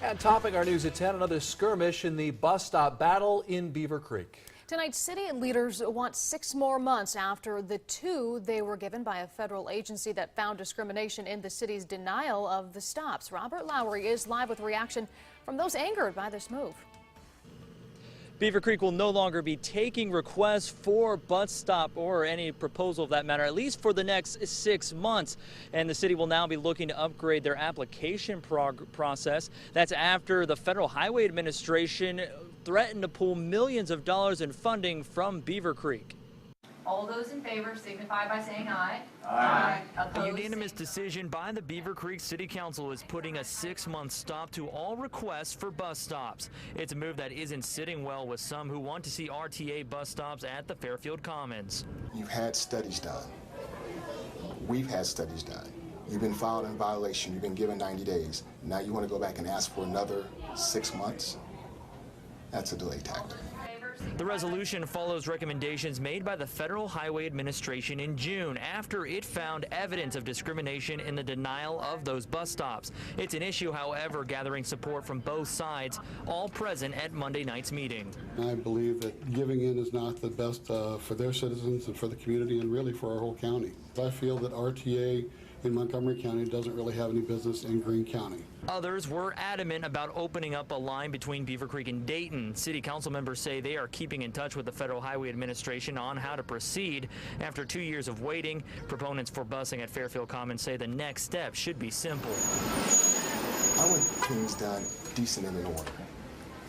And topping our news at 10, another skirmish in the bus stop battle in Beavercreek. Tonight, city leaders want 6 more months after the 2 they were given by a federal agency that found discrimination in the city's denial of the stops. Robert Lowry is live with reaction from those angered by this move. Beavercreek will no longer be taking requests for bus stop or any proposal of that matter, at least for the next 6 months. And the city will now be looking to upgrade their application process. That's after the Federal Highway Administration threatened to pull millions of dollars in funding from Beavercreek. All those in favor signify by saying aye. Aye. Opposed, A unanimous decision by the Beavercreek City Council is putting a 6-month stop to all requests for bus stops. It's a move that isn't sitting well with some who want to see RTA bus stops at the Fairfield Commons. You've had studies done. We've had studies done. You've been filed in violation. You've been given 90 days. Now you want to go back and ask for another 6 months? That's a delay tactic. The resolution follows recommendations made by the Federal Highway Administration in June after it found evidence of discrimination in the denial of those bus stops. It's an issue, however, gathering support from both sides, all present at Monday night's meeting. I believe that giving in is not the best for their citizens and for the community and really for our whole county. I feel that RTA in Montgomery County doesn't really have any business in Greene County. Others were adamant about opening up a line between Beavercreek and Dayton. City council members say they are keeping in touch with the Federal Highway Administration on how to proceed. After 2 years of waiting, proponents for busing at Fairfield Commons say the next step should be simple. I want things done decent and in order.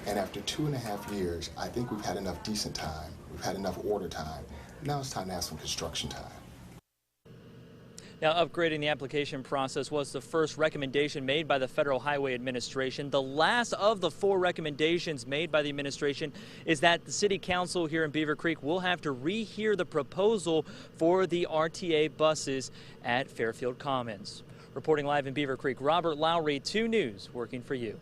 And after 2.5 years, I think we've had enough decent time. We've had enough order time. Now it's time to have some construction time. Now, upgrading the application process was the first recommendation made by the Federal Highway Administration. The last of the 4 recommendations made by the administration is that the City Council here in Beavercreek will have to rehear the proposal for the RTA buses at Fairfield Commons. Reporting live in Beavercreek, Robert Lowry, 2 News, working for you.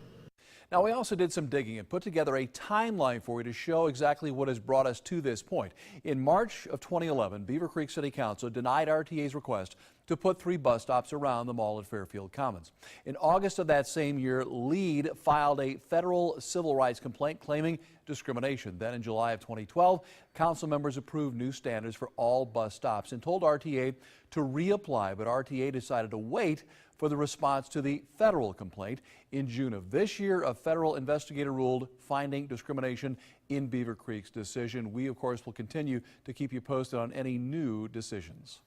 Now, we also did some digging and put together a timeline for you to show exactly what has brought us to this point. In March of 2011, Beavercreek City Council denied RTA's request to put 3 bus stops around the mall at Fairfield Commons. In August of that same year, LEAD filed a federal civil rights complaint claiming discrimination. Then in July of 2012, council members approved new standards for all bus stops and told RTA to reapply, but RTA decided to wait for the response to the federal complaint. In June of this year, a federal investigator ruled finding discrimination in Beavercreek's decision. We, of course, will continue to keep you posted on any new decisions.